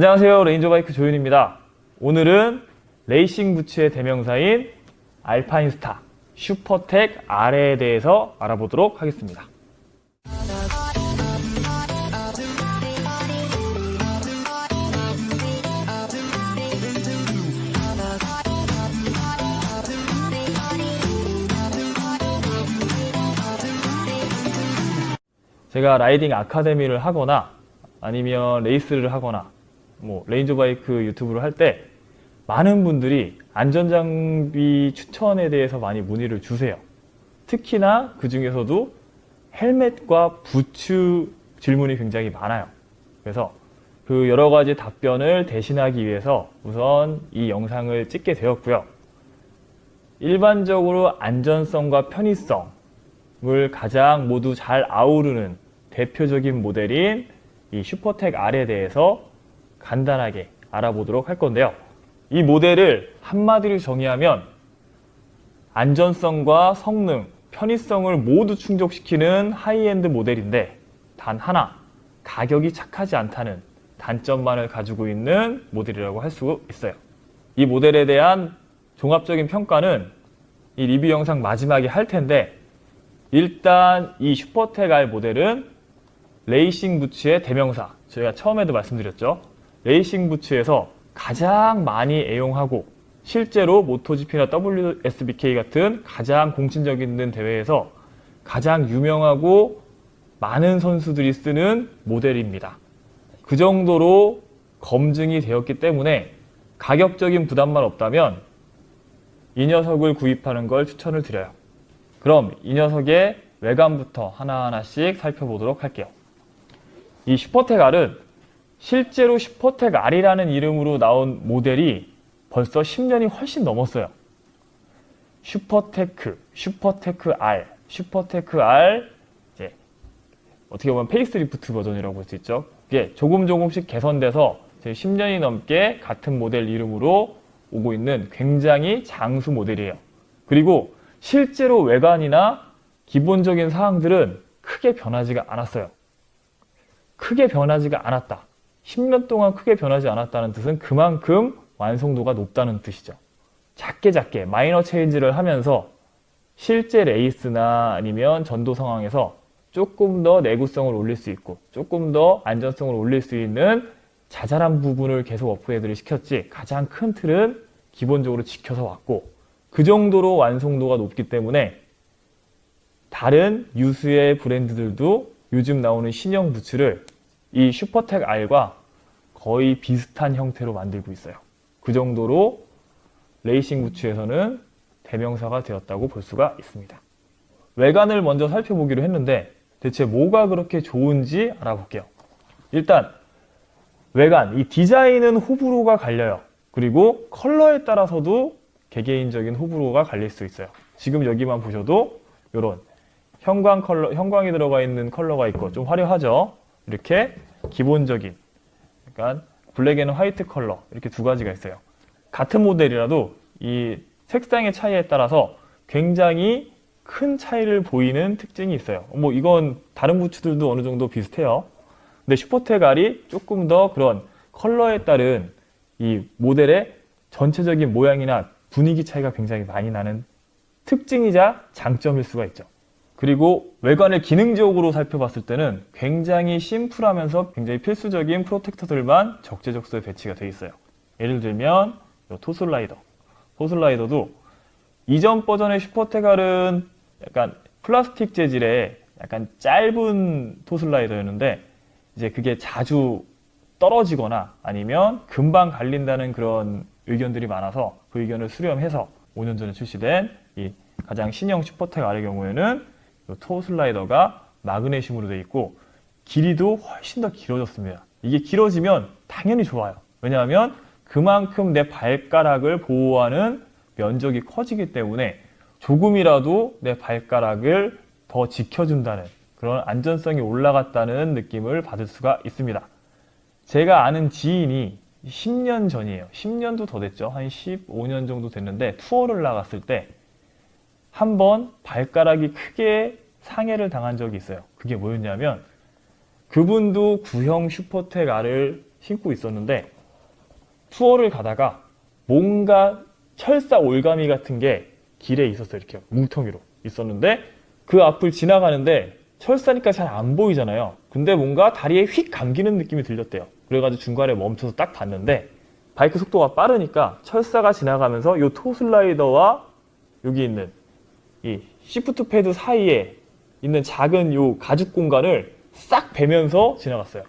안녕하세요, 레인저바이크 조윤입니다. 오늘은 레이싱 부츠의 대명사인 알파인스타 슈퍼텍 R에 대해서 알아보도록 하겠습니다. 제가 라이딩 아카데미를 하거나 아니면 레이스를 하거나 레인저바이크 유튜브를 할 때 많은 분들이 안전장비 추천에 대해서 많이 문의를 주세요. 특히나 그 중에서도 헬멧과 부츠 질문이 굉장히 많아요. 그래서 그 여러 가지 답변을 대신하기 위해서 우선 이 영상을 찍게 되었고요. 일반적으로 안전성과 편의성을 가장 모두 잘 아우르는 대표적인 모델인 이 슈퍼텍 R에 대해서 간단하게 알아보도록 할 건데요. 이 모델을 한마디로 정의하면 안전성과 성능, 편의성을 모두 충족시키는 하이엔드 모델인데 단 하나, 가격이 착하지 않다는 단점만을 가지고 있는 모델이라고 할 수 있어요. 이 모델에 대한 종합적인 평가는 이 리뷰 영상 마지막에 할 텐데 일단 이 슈퍼텍 R 모델은 레이싱 부츠의 대명사, 저희가 처음에도 말씀드렸죠. 레이싱 부츠에서 가장 많이 애용하고 실제로 모토GP나 WSBK 같은 가장 공신력 있는 대회에서 가장 유명하고 많은 선수들이 쓰는 모델입니다. 그 정도로 검증이 되었기 때문에 가격적인 부담만 없다면 이 녀석을 구입하는 걸 추천을 드려요. 그럼 이 녀석의 외관부터 하나하나씩 살펴보도록 할게요. 이 슈퍼텍 R은 실제로 슈퍼텍 R이라는 이름으로 나온 모델이 벌써 10년이 훨씬 넘었어요. 슈퍼테크 R, 슈퍼테크 R, 이제 어떻게 보면 페이스리프트 버전이라고 볼 수 있죠. 이게 조금씩 개선돼서 10년이 넘게 같은 모델 이름으로 오고 있는 굉장히 장수 모델이에요. 그리고 실제로 외관이나 기본적인 사항들은 크게 변하지가 않았어요. 크게 변하지가 않았다. 10년 동안 크게 변하지 않았다는 뜻은 그만큼 완성도가 높다는 뜻이죠. 작게 마이너 체인지를 하면서 실제 레이스나 아니면 전도 상황에서 조금 더 내구성을 올릴 수 있고 조금 더 안전성을 올릴 수 있는 자잘한 부분을 계속 업그레이드를 시켰지 가장 큰 틀은 기본적으로 지켜서 왔고 그 정도로 완성도가 높기 때문에 다른 유수의 브랜드들도 요즘 나오는 신형 부츠를 이 슈퍼텍 R과 거의 비슷한 형태로 만들고 있어요. 그 정도로 레이싱 부츠에서는 대명사가 되었다고 볼 수가 있습니다. 외관을 먼저 살펴보기로 했는데 대체 뭐가 그렇게 좋은지 알아볼게요. 일단 외관, 이 디자인은 호불호가 갈려요. 그리고 컬러에 따라서도 개개인적인 호불호가 갈릴 수 있어요. 지금 여기만 보셔도 이런 형광이 들어가 있는 컬러가 있고 좀 화려하죠. 이렇게 기본적인 약간 블랙 앤 화이트 컬러 이렇게 두 가지가 있어요. 같은 모델이라도 이 색상의 차이에 따라서 굉장히 큰 차이를 보이는 특징이 있어요. 이건 다른 부츠들도 어느 정도 비슷해요. 근데 슈퍼텍 R이 조금 더 그런 컬러에 따른 이 모델의 전체적인 모양이나 분위기 차이가 굉장히 많이 나는 특징이자 장점일 수가 있죠. 그리고 외관을 기능적으로 살펴봤을 때는 굉장히 심플하면서 굉장히 필수적인 프로텍터들만 적재적소에 배치가 되어 있어요. 예를 들면 토슬라이더. 토슬라이더도 이전 버전의 슈퍼텍 R은 약간 플라스틱 재질의 약간 짧은 토슬라이더였는데 이제 그게 자주 떨어지거나 아니면 금방 갈린다는 그런 의견들이 많아서 그 의견을 수렴해서 5년 전에 출시된 이 가장 신형 슈퍼텍 R의 경우에는 토슬라이더가 마그네슘으로 되어 있고 길이도 훨씬 더 길어졌습니다. 이게 길어지면 당연히 좋아요. 왜냐하면 그만큼 내 발가락을 보호하는 면적이 커지기 때문에 조금이라도 내 발가락을 더 지켜준다는 그런 안전성이 올라갔다는 느낌을 받을 수가 있습니다. 제가 아는 지인이 10년 전이에요. 10년도 더 됐죠. 한 15년 정도 됐는데 투어를 나갔을 때 한번 발가락이 크게 상해를 당한 적이 있어요. 그게 뭐였냐면 그분도 구형 슈퍼텍 R을 신고 있었는데 투어를 가다가 뭔가 철사 올가미 같은 게 길에 있었어요. 이렇게 뭉텅이로 있었는데 그 앞을 지나가는데 철사니까 잘 안 보이잖아요. 근데 뭔가 다리에 휙 감기는 느낌이 들렸대요. 그래가지고 중간에 멈춰서 딱 봤는데 바이크 속도가 빠르니까 철사가 지나가면서 이 토슬라이더와 여기 있는 이 시프트 패드 사이에 있는 작은 요 가죽 공간을 싹 베면서 지나갔어요.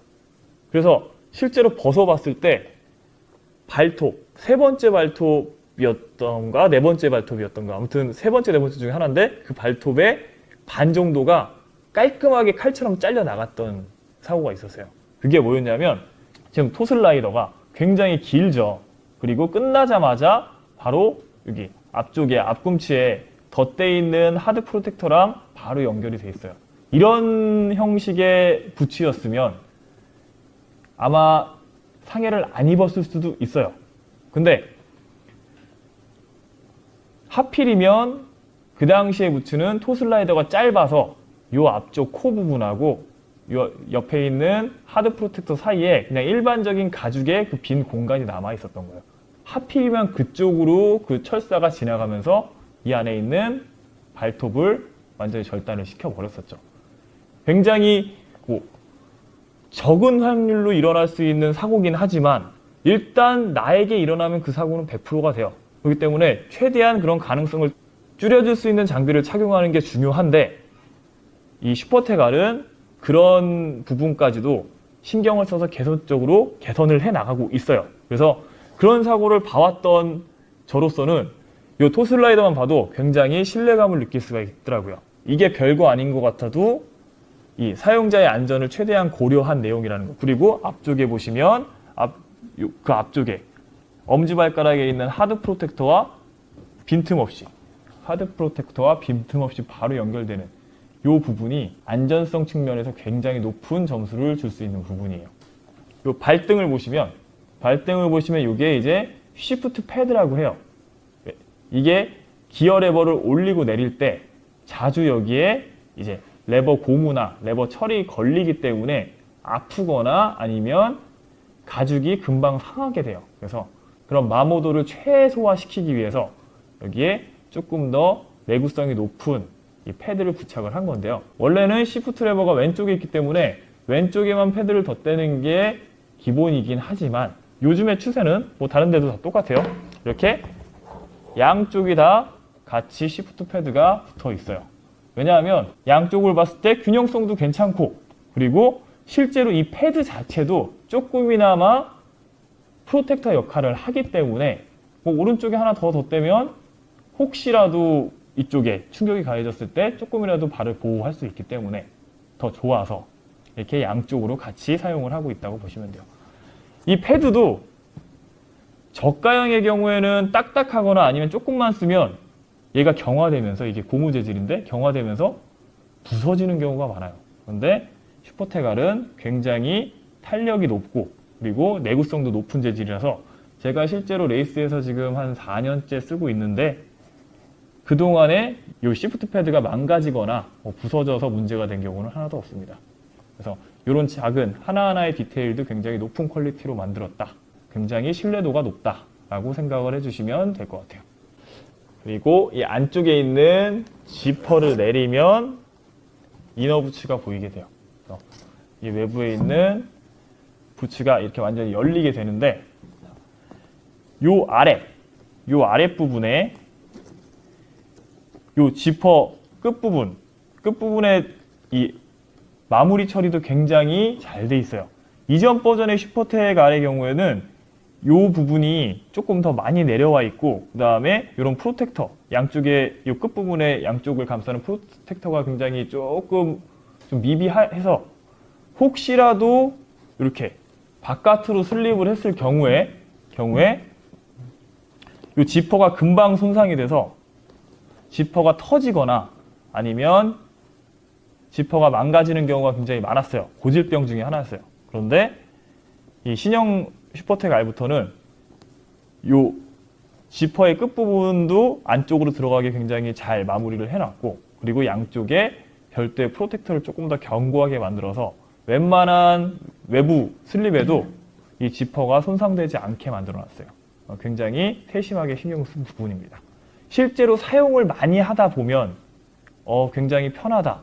그래서 실제로 벗어봤을 때 발톱, 세 번째 발톱이었던가 네 번째 발톱이었던가 아무튼 세 번째, 네 번째 중에 하나인데 그 발톱의 반 정도가 깔끔하게 칼처럼 잘려 나갔던 사고가 있었어요. 그게 뭐였냐면 지금 토슬라이더가 굉장히 길죠. 그리고 끝나자마자 바로 여기 앞쪽에 앞꿈치에 덧대 있는 하드 프로텍터랑 바로 연결이 돼 있어요. 이런 형식의 부츠였으면 아마 상해를 안 입었을 수도 있어요. 근데 하필이면 그 당시의 부츠는 토슬라이더가 짧아서 이 앞쪽 코 부분하고 이 옆에 있는 하드 프로텍터 사이에 그냥 일반적인 가죽의 그 빈 공간이 남아 있었던 거예요. 하필이면 그쪽으로 그 철사가 지나가면서 이 안에 있는 발톱을 완전히 절단을 시켜버렸었죠. 굉장히 적은 확률로 일어날 수 있는 사고긴 하지만 일단 나에게 일어나면 그 사고는 100%가 돼요. 그렇기 때문에 최대한 그런 가능성을 줄여줄 수 있는 장비를 착용하는 게 중요한데 이 슈퍼테갈은 그런 부분까지도 신경을 써서 계속적으로 개선을 해 나가고 있어요. 그래서 그런 사고를 봐왔던 저로서는 이 토슬라이더만 봐도 굉장히 신뢰감을 느낄 수가 있더라고요. 이게 별거 아닌 것 같아도 이 사용자의 안전을 최대한 고려한 내용이라는 거. 그리고 앞쪽에 보시면 그 앞쪽에 엄지발가락에 있는 하드 프로텍터와 빈틈없이 바로 연결되는 이 부분이 안전성 측면에서 굉장히 높은 점수를 줄 수 있는 부분이에요. 이 발등을 보시면 이게 이제 시프트 패드라고 해요. 이게 기어 레버를 올리고 내릴 때 자주 여기에 이제 레버 고무나 레버 철이 걸리기 때문에 아프거나 아니면 가죽이 금방 상하게 돼요. 그래서 그런 마모도를 최소화시키기 위해서 여기에 조금 더 내구성이 높은 이 패드를 부착을 한 건데요. 원래는 시프트 레버가 왼쪽에 있기 때문에 왼쪽에만 패드를 덧대는 게 기본이긴 하지만 요즘의 추세는 뭐 다른 데도 다 똑같아요. 이렇게 양쪽이 다 같이 시프트 패드가 붙어 있어요. 왜냐하면 양쪽을 봤을 때 균형성도 괜찮고 그리고 실제로 이 패드 자체도 조금이나마 프로텍터 역할을 하기 때문에 뭐 오른쪽에 하나 더 덧대면 혹시라도 이쪽에 충격이 가해졌을 때 조금이라도 발을 보호할 수 있기 때문에 더 좋아서 이렇게 양쪽으로 같이 사용을 하고 있다고 보시면 돼요. 이 패드도 저가형의 경우에는 딱딱하거나 아니면 조금만 쓰면 얘가 경화되면서 이게 고무 재질인데 경화되면서 부서지는 경우가 많아요. 그런데 슈퍼테갈은 굉장히 탄력이 높고 그리고 내구성도 높은 재질이라서 제가 실제로 레이스에서 지금 한 4년째 쓰고 있는데 그동안에 이 시프트 패드가 망가지거나 부서져서 문제가 된 경우는 하나도 없습니다. 그래서 이런 작은 하나하나의 디테일도 굉장히 높은 퀄리티로 만들었다. 굉장히 신뢰도가 높다라고 생각을 해주시면 될 것 같아요. 그리고 이 안쪽에 있는 지퍼를 내리면 이너 부츠가 보이게 돼요. 이 외부에 있는 부츠가 이렇게 완전히 열리게 되는데 요 아랫부분에 요 지퍼 끝부분에 이 마무리 처리도 굉장히 잘 돼 있어요. 이전 버전의 슈퍼테갈의 경우에는 요 부분이 조금 더 많이 내려와 있고 그 다음에 이런 프로텍터 양쪽에 요 끝부분에 양쪽을 감싸는 프로텍터가 굉장히 조금 좀 미비해서 혹시라도 이렇게 바깥으로 슬립을 했을 경우에 요 지퍼가 금방 손상이 돼서 지퍼가 터지거나 아니면 지퍼가 망가지는 경우가 굉장히 많았어요. 고질병 중에 하나였어요. 그런데 이 신형 슈퍼텍 R부터는 요 지퍼의 끝부분도 안쪽으로 들어가게 굉장히 잘 마무리를 해놨고 그리고 양쪽에 별도의 프로텍터를 조금 더 견고하게 만들어서 웬만한 외부 슬립에도 이 지퍼가 손상되지 않게 만들어 놨어요. 굉장히 세심하게 신경 쓴 부분입니다. 실제로 사용을 많이 하다 보면 굉장히 편하다.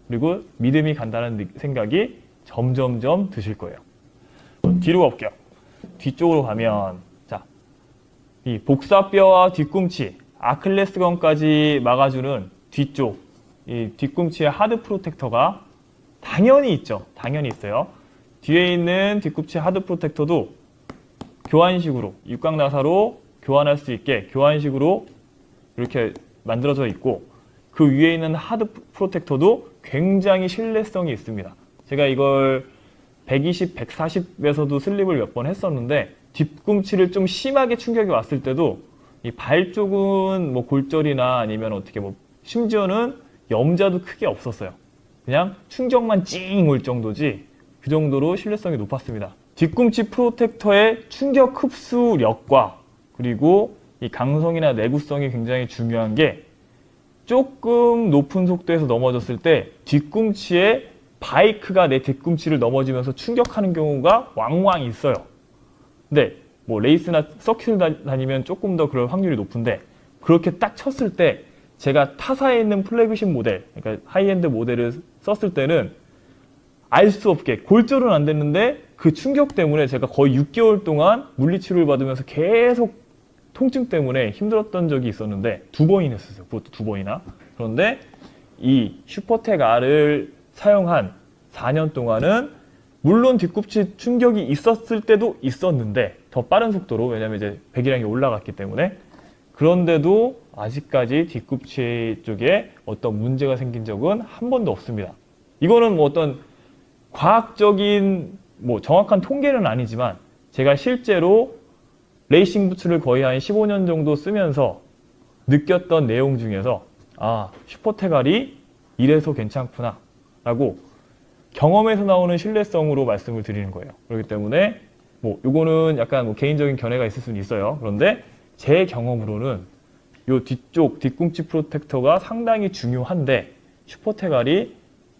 그리고 믿음이 간다는 생각이 점점점 드실 거예요. 뒤로 가볼게요. 뒤쪽으로 가면 자, 이 복사뼈와 뒤꿈치, 아킬레스건까지 막아주는 뒤쪽, 이 뒤꿈치의 하드 프로텍터가 당연히 있죠. 당연히 있어요. 뒤에 있는 뒤꿈치 하드 프로텍터도 교환식으로, 육각나사로 교환할 수 있게 교환식으로 이렇게 만들어져 있고, 그 위에 있는 하드 프로텍터도 굉장히 신뢰성이 있습니다. 제가 이걸 120, 140에서도 슬립을 몇 번 했었는데, 뒤꿈치를 좀 심하게 충격이 왔을 때도 이 발 쪽은 뭐 골절이나 아니면 어떻게 뭐 심지어는 염자도 크게 없었어요. 그냥 충격만 찡 올 정도지, 그 정도로 신뢰성이 높았습니다. 뒤꿈치 프로텍터의 충격 흡수력과 그리고 이 강성이나 내구성이 굉장히 중요한 게, 조금 높은 속도에서 넘어졌을 때 뒤꿈치에 바이크가 내 뒤꿈치를 넘어지면서 충격하는 경우가 왕왕 있어요. 근데 뭐 레이스나 서킷을 다니면 조금 더 그럴 확률이 높은데, 그렇게 딱 쳤을 때 제가 타사에 있는 플래그십 모델, 그러니까 하이엔드 모델을 썼을 때는 알 수 없게 골절은 안 됐는데 그 충격 때문에 제가 거의 6개월 동안 물리치료를 받으면서 계속 통증 때문에 힘들었던 적이 있었는데, 2번이나 했었어요. 그것도 2번이나. 그런데 이 슈퍼텍 R을 사용한 4년 동안은 물론 뒤꿈치 충격이 있었을 때도 있었는데 더 빠른 속도로, 왜냐면 이제 배기량이 올라갔기 때문에, 그런데도 아직까지 뒤꿈치 쪽에 어떤 문제가 생긴 적은 한 번도 없습니다. 이거는 뭐 어떤 과학적인 뭐 정확한 통계는 아니지만, 제가 실제로 레이싱 부츠를 거의 한 15년 정도 쓰면서 느꼈던 내용 중에서 슈퍼텍 R이 이래서 괜찮구나 라고 경험에서 나오는 신뢰성으로 말씀을 드리는 거예요. 그렇기 때문에 뭐 요거는 약간 뭐 개인적인 견해가 있을 수는 있어요. 그런데 제 경험으로는 요 뒤쪽 뒤꿈치 프로텍터가 상당히 중요한데, 슈퍼텍 R이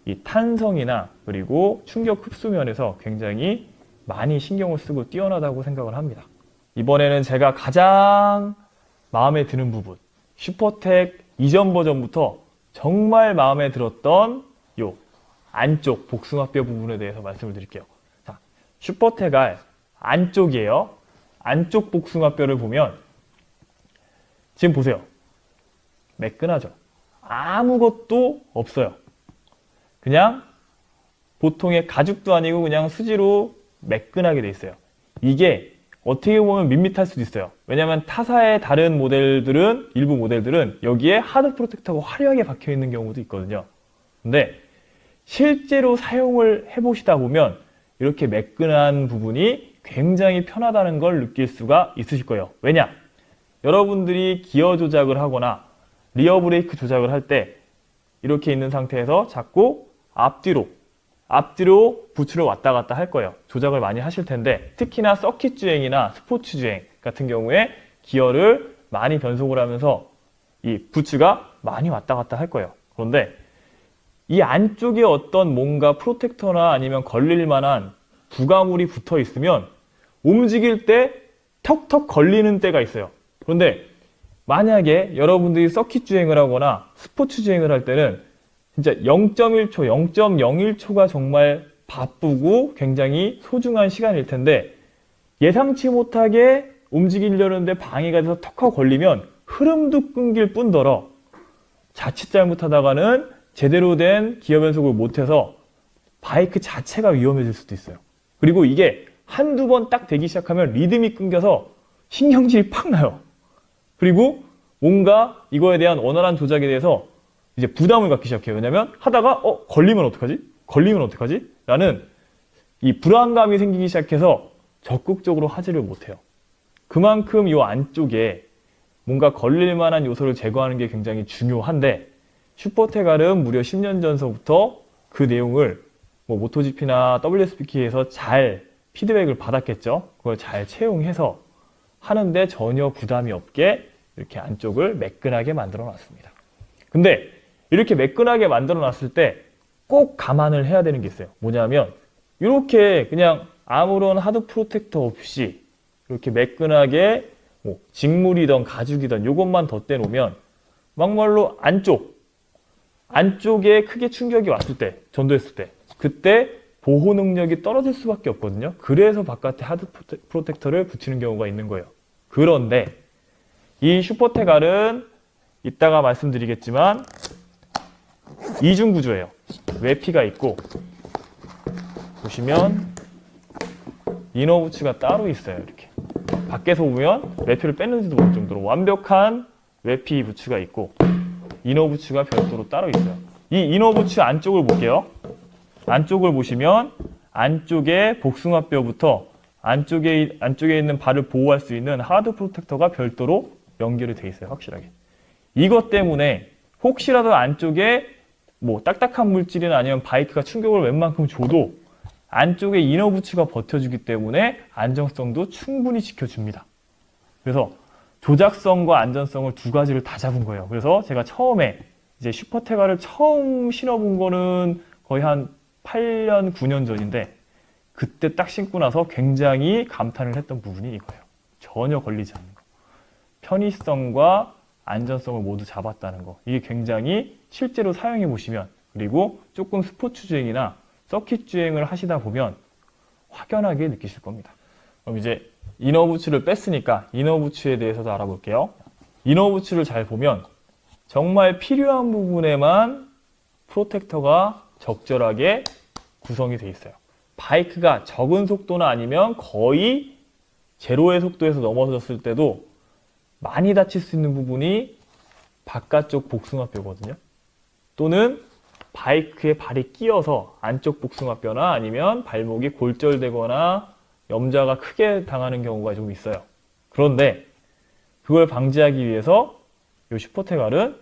이 탄성이나 그리고 충격 흡수 면에서 굉장히 많이 신경을 쓰고 뛰어나다고 생각을 합니다. 이번에는 제가 가장 마음에 드는 부분, 슈퍼텍 이전 버전부터 정말 마음에 들었던 요 안쪽 복숭아뼈 부분에 대해서 말씀을 드릴게요. 자, 슈퍼텍 R 안쪽이에요. 안쪽 복숭아뼈를 보면 지금 보세요. 매끈하죠. 아무것도 없어요. 그냥 보통의 가죽도 아니고 그냥 수지로 매끈하게 돼 있어요. 이게 어떻게 보면 밋밋할 수도 있어요. 왜냐하면 타사의 다른 모델들은, 일부 모델들은 여기에 하드 프로텍터가 화려하게 박혀 있는 경우도 있거든요. 근데 실제로 사용을 해보시다 보면 이렇게 매끈한 부분이 굉장히 편하다는 걸 느낄 수가 있으실 거예요. 왜냐? 여러분들이 기어 조작을 하거나 리어 브레이크 조작을 할 때 이렇게 있는 상태에서 자꾸 앞뒤로 부츠를 왔다 갔다 할 거예요. 조작을 많이 하실 텐데, 특히나 서킷 주행이나 스포츠 주행 같은 경우에 기어를 많이 변속을 하면서 이 부츠가 많이 왔다 갔다 할 거예요. 그런데 이 안쪽에 어떤 뭔가 프로텍터나 아니면 걸릴 만한 부가물이 붙어 있으면 움직일 때 턱턱 걸리는 때가 있어요. 그런데 만약에 여러분들이 서킷 주행을 하거나 스포츠 주행을 할 때는 진짜 0.1초, 0.01초가 정말 바쁘고 굉장히 소중한 시간일 텐데, 예상치 못하게 움직이려는데 방해가 돼서 턱하고 걸리면 흐름도 끊길 뿐더러 자칫 잘못하다가는 제대로 된 기어 변속을 못해서 바이크 자체가 위험해질 수도 있어요. 그리고 이게 한두 번 딱 되기 시작하면 리듬이 끊겨서 신경질이 팍 나요. 그리고 뭔가 이거에 대한 원활한 조작에 대해서 이제 부담을 갖기 시작해요. 왜냐면 하다가 걸리면 어떡하지? 걸리면 어떡하지? 라는 이 불안감이 생기기 시작해서 적극적으로 하지를 못해요. 그만큼 이 안쪽에 뭔가 걸릴 만한 요소를 제거하는 게 굉장히 중요한데, 슈퍼텍 R은 무려 10년 전서부터 그 내용을 뭐 모토GP나 WSBK에서 잘 피드백을 받았겠죠. 그걸 잘 채용해서 하는데 전혀 부담이 없게 이렇게 안쪽을 매끈하게 만들어 놨습니다. 근데 이렇게 매끈하게 만들어 놨을 때 꼭 감안을 해야 되는 게 있어요. 뭐냐면 이렇게 그냥 아무런 하드 프로텍터 없이 이렇게 매끈하게 뭐 직물이든 가죽이든 요것만 덧대 놓으면 막말로 안쪽에 크게 충격이 왔을 때, 전도했을 때 그때 보호 능력이 떨어질 수밖에 없거든요. 그래서 바깥에 하드 프로텍터를 붙이는 경우가 있는 거예요. 그런데 이 슈퍼텍알은 이따가 말씀드리겠지만 이중 구조예요. 외피가 있고 보시면 이너 부츠가 따로 있어요. 이렇게 밖에서 보면 외피를 뺐는지도 모를 정도로 완벽한 외피 부츠가 있고 이너 부츠가 별도로 따로 있어요. 이 이너 부츠 안쪽을 볼게요. 안쪽을 보시면 안쪽에 복숭아뼈부터 안쪽에 있는 발을 보호할 수 있는 하드 프로텍터가 별도로 연결이 돼 있어요. 확실하게. 이것 때문에 혹시라도 안쪽에 뭐 딱딱한 물질이나 아니면 바이크가 충격을 웬만큼 줘도 안쪽에 이너 부츠가 버텨주기 때문에 안정성도 충분히 지켜줍니다. 그래서 조작성과 안전성을 두 가지를 다 잡은 거예요. 그래서 제가 처음에 이제 슈퍼테가를 처음 신어본 거는 거의 한 8년, 9년 전인데 그때 딱 신고 나서 굉장히 감탄을 했던 부분이 이거예요. 전혀 걸리지 않는 거. 편의성과 안전성을 모두 잡았다는 거. 이게 굉장히 실제로 사용해 보시면 그리고 조금 스포츠 주행이나 서킷 주행을 하시다 보면 확연하게 느끼실 겁니다. 그럼 이제 이너부츠를 뺐으니까 이너부츠에 대해서도 알아볼게요. 이너부츠를 잘 보면 정말 필요한 부분에만 프로텍터가 적절하게 구성이 되어 있어요. 바이크가 적은 속도나 아니면 거의 제로의 속도에서 넘어졌을 때도 많이 다칠 수 있는 부분이 바깥쪽 복숭아뼈거든요. 또는 바이크에 발이 끼어서 안쪽 복숭아뼈나 아니면 발목이 골절되거나 염자가 크게 당하는 경우가 좀 있어요. 그런데 그걸 방지하기 위해서 이 슈퍼테갈은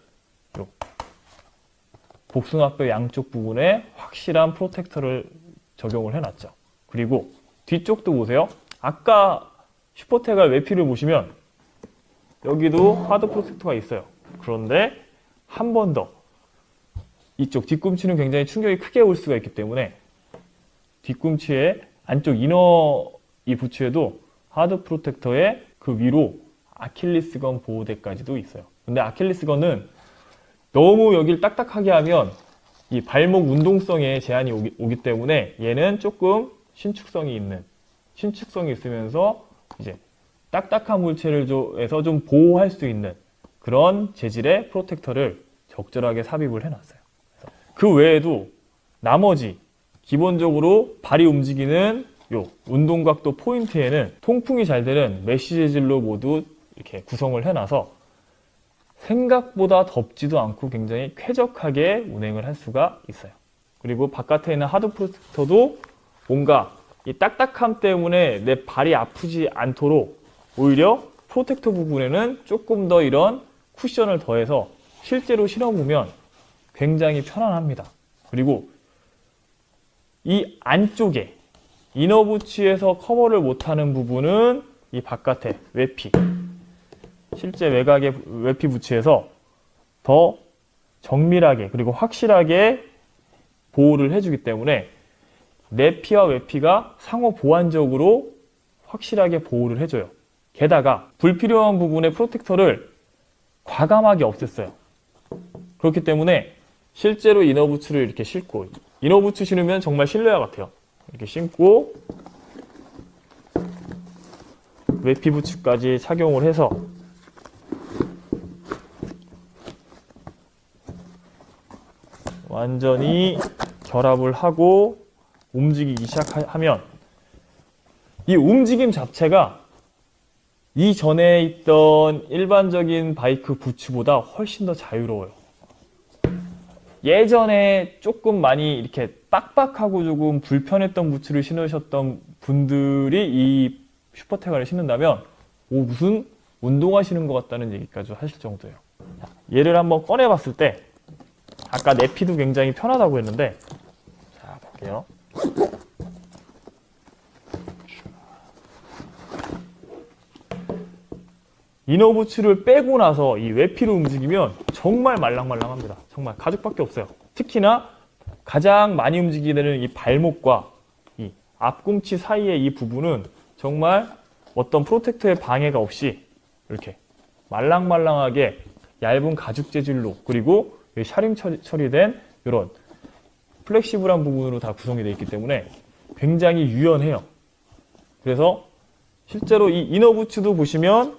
복숭아뼈 양쪽 부분에 확실한 프로텍터를 적용을 해놨죠. 그리고 뒤쪽도 보세요. 아까 슈퍼테갈 외피를 보시면 여기도 하드 프로텍터가 있어요. 그런데 한 번 더 이쪽 뒤꿈치는 굉장히 충격이 크게 올 수가 있기 때문에 뒤꿈치의 안쪽 이너 이 부츠에도 하드 프로텍터의 그 위로 아킬리스건 보호대까지도 있어요. 근데 아킬리스건은 너무 여기를 딱딱하게 하면 이 발목 운동성에 제한이 오기 때문에 얘는 조금 신축성이 있으면서 이제 딱딱한 물체에서 좀 보호할 수 있는 그런 재질의 프로텍터를 적절하게 삽입을 해놨어요. 그 외에도 나머지 기본적으로 발이 움직이는 요 운동각도 포인트에는 통풍이 잘 되는 메쉬 재질로 모두 이렇게 구성을 해놔서 생각보다 덥지도 않고 굉장히 쾌적하게 운행을 할 수가 있어요. 그리고 바깥에 있는 하드 프로텍터도 뭔가 이 딱딱함 때문에 내 발이 아프지 않도록 오히려 프로텍터 부분에는 조금 더 이런 쿠션을 더해서 실제로 신어보면 굉장히 편안합니다. 그리고 이 안쪽에 이너부츠에서 커버를 못하는 부분은 이 바깥에 외피, 실제 외곽의 외피 부츠에서 더 정밀하게 그리고 확실하게 보호를 해주기 때문에 내피와 외피가 상호 보완적으로 확실하게 보호를 해줘요. 게다가 불필요한 부분의 프로텍터를 과감하게 없앴어요. 그렇기 때문에 실제로 이너부츠를 이렇게 신고 이너부츠 신으면 정말 실내화 같아요. 이렇게 신고 외피 부츠까지 착용을 해서 완전히 결합을 하고 움직이기 시작하면 이 움직임 자체가 이전에 있던 일반적인 바이크 부츠보다 훨씬 더 자유로워요. 예전에 조금 많이 이렇게 빡빡하고 조금 불편했던 부츠를 신으셨던 분들이 이 슈퍼테갈을 신는다면 무슨 운동하시는 것 같다는 얘기까지 하실 정도예요. 얘를 한번 꺼내 봤을 때 아까 내피도 굉장히 편하다고 했는데 자 볼게요. 이너부츠를 빼고 나서 이 외피를 움직이면 정말 말랑말랑합니다. 정말 가죽밖에 없어요. 특히나 가장 많이 움직이게 되는 이 발목과 이 앞꿈치 사이의 이 부분은 정말 어떤 프로텍터의 방해가 없이 이렇게 말랑말랑하게 얇은 가죽 재질로, 그리고 샤링 처리된 이런 플렉시블한 부분으로 다 구성이 되어 있기 때문에 굉장히 유연해요. 그래서 실제로 이 이너 부츠도 보시면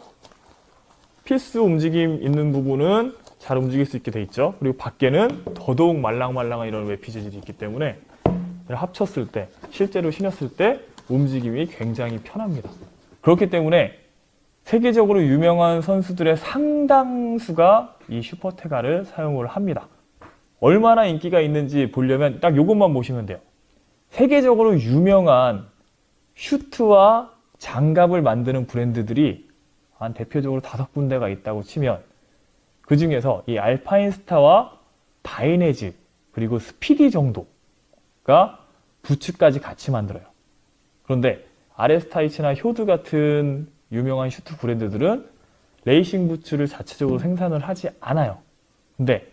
필수 움직임 있는 부분은 잘 움직일 수 있게 돼 있죠. 그리고 밖에는 더더욱 말랑말랑한 이런 외피 재질이 있기 때문에 합쳤을 때, 실제로 신었을 때 움직임이 굉장히 편합니다. 그렇기 때문에 세계적으로 유명한 선수들의 상당수가 이 슈퍼테가를 사용을 합니다. 얼마나 인기가 있는지 보려면 딱 이것만 보시면 돼요. 세계적으로 유명한 슈트와 장갑을 만드는 브랜드들이 한 대표적으로 5군데가 있다고 치면 그 중에서 이 알파인스타와 다이네즈 그리고 스피디 정도가 부츠까지 같이 만들어요. 그런데 아레스타이츠나 효드 같은 유명한 슈트 브랜드들은 레이싱 부츠를 자체적으로 생산을 하지 않아요. 근데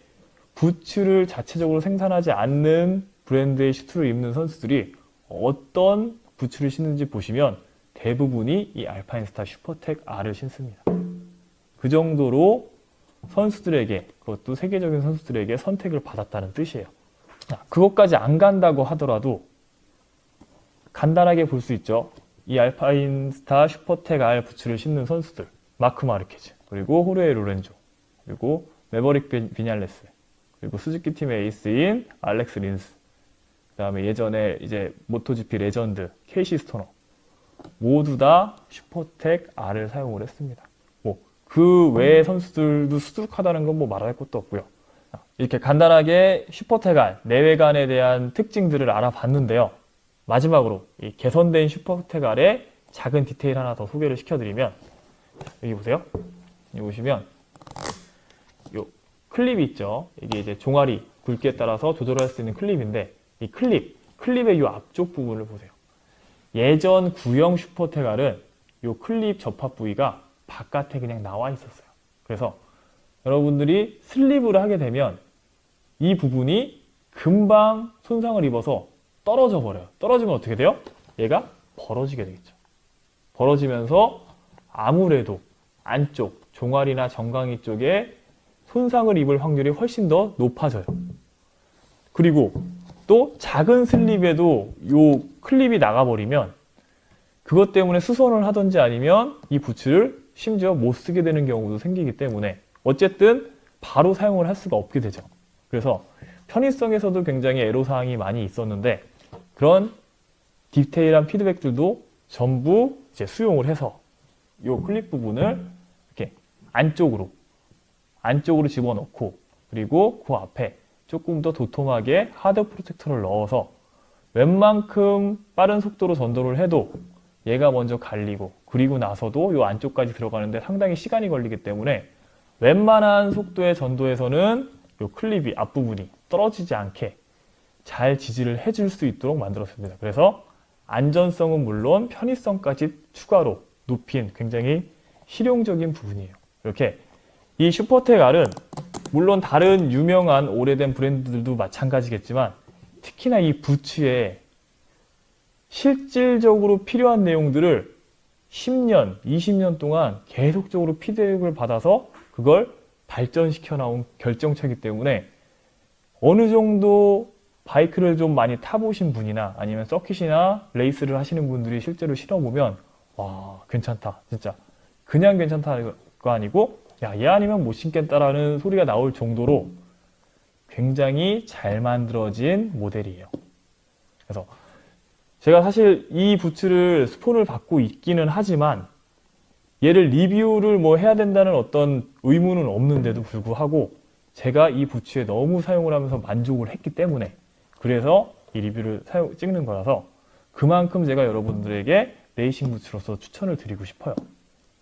부츠를 자체적으로 생산하지 않는 브랜드의 슈트를 입는 선수들이 어떤 부츠를 신는지 보시면 대부분이 이 알파인스타 슈퍼텍 R을 신습니다. 그 정도로 선수들에게, 그것도 세계적인 선수들에게 선택을 받았다는 뜻이에요. 그것까지 안 간다고 하더라도 간단하게 볼 수 있죠. 이 알파인스타 슈퍼텍 R 부츠를 신는 선수들, 마크 마르케즈, 그리고 호르헤 로렌조, 그리고 매버릭 비냘레스, 그리고 수즈키 팀의 에이스인 알렉스 린스, 그 다음에 예전에 이제 모토GP 레전드 케이시 스토너, 모두 다 슈퍼텍 R을 사용을 했습니다. 그 외의 선수들도 수두룩하다는 건 뭐 말할 것도 없고요. 이렇게 간단하게 슈퍼텍 R 내외관에 대한 특징들을 알아봤는데요. 마지막으로 이 개선된 슈퍼텍 R의 작은 디테일 하나 더 소개를 시켜드리면, 여기 보세요. 여기 보시면 요 클립이 있죠. 이게 이제 종아리 굵기에 따라서 조절할 수 있는 클립인데, 이 클립의 이 앞쪽 부분을 보세요. 예전 구형 슈퍼텍 R은 이 클립 접합 부위가 바깥에 그냥 나와 있었어요. 그래서 여러분들이 슬립을 하게 되면 이 부분이 금방 손상을 입어서 떨어져 버려요. 떨어지면 어떻게 돼요? 얘가 벌어지게 되겠죠. 벌어지면서 아무래도 안쪽 종아리나 정강이 쪽에 손상을 입을 확률이 훨씬 더 높아져요. 그리고 또 작은 슬립에도 이 클립이 나가버리면 그것 때문에 수선을 하든지 아니면 이 부츠를 심지어 못 쓰게 되는 경우도 생기기 때문에 어쨌든 바로 사용을 할 수가 없게 되죠. 그래서 편의성에서도 굉장히 애로사항이 많이 있었는데, 그런 디테일한 피드백들도 전부 이제 수용을 해서 이 클립 부분을 이렇게 안쪽으로 집어넣고, 그리고 그 앞에 조금 더 도톰하게 하드 프로텍터를 넣어서 웬만큼 빠른 속도로 전도를 해도 얘가 먼저 갈리고, 그리고 나서도 이 안쪽까지 들어가는데 상당히 시간이 걸리기 때문에 웬만한 속도의 전도에서는 이 클립이 앞부분이 떨어지지 않게 잘 지지를 해줄 수 있도록 만들었습니다. 그래서 안전성은 물론 편의성까지 추가로 높인 굉장히 실용적인 부분이에요. 이렇게 이 슈퍼텍 R은 물론 다른 유명한 오래된 브랜드들도 마찬가지겠지만 특히나 이 부츠에 실질적으로 필요한 내용들을 10년, 20년 동안 계속적으로 피드백을 받아서 그걸 발전시켜 나온 결정체이기 때문에 어느 정도 바이크를 좀 많이 타보신 분이나 아니면 서킷이나 레이스를 하시는 분들이 실제로 신어보면 와, 괜찮다. 진짜 그냥 괜찮다가 아니고 야, 얘 아니면 못 신겠다라는 소리가 나올 정도로 굉장히 잘 만들어진 모델이에요. 그래서 제가 사실 이 부츠를 스폰을 받고 있기는 하지만 얘를 리뷰를 뭐 해야 된다는 어떤 의무는 없는데도 불구하고 제가 이 부츠에 너무 사용을 하면서 만족을 했기 때문에, 그래서 이 리뷰를 찍는 거라서 그만큼 제가 여러분들에게 레이싱 부츠로서 추천을 드리고 싶어요.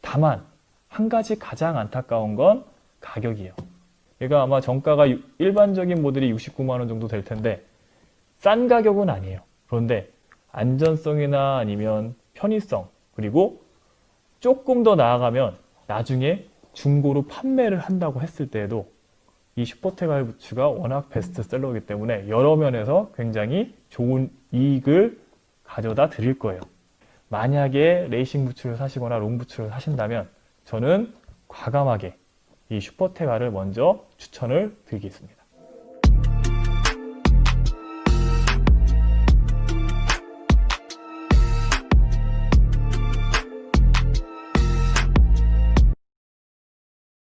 다만 한 가지 가장 안타까운 건 가격이에요. 얘가 아마 정가가 일반적인 모델이 69만 원 정도 될 텐데 싼 가격은 아니에요. 그런데 안전성이나 아니면 편의성, 그리고 조금 더 나아가면 나중에 중고로 판매를 한다고 했을 때에도 이 슈퍼텍 R 부츠가 워낙 베스트셀러이기 때문에 여러 면에서 굉장히 좋은 이익을 가져다 드릴 거예요. 만약에 레이싱 부츠를 사시거나 롱 부츠를 사신다면 저는 과감하게 이 슈퍼텍 R을 먼저 추천을 드리겠습니다.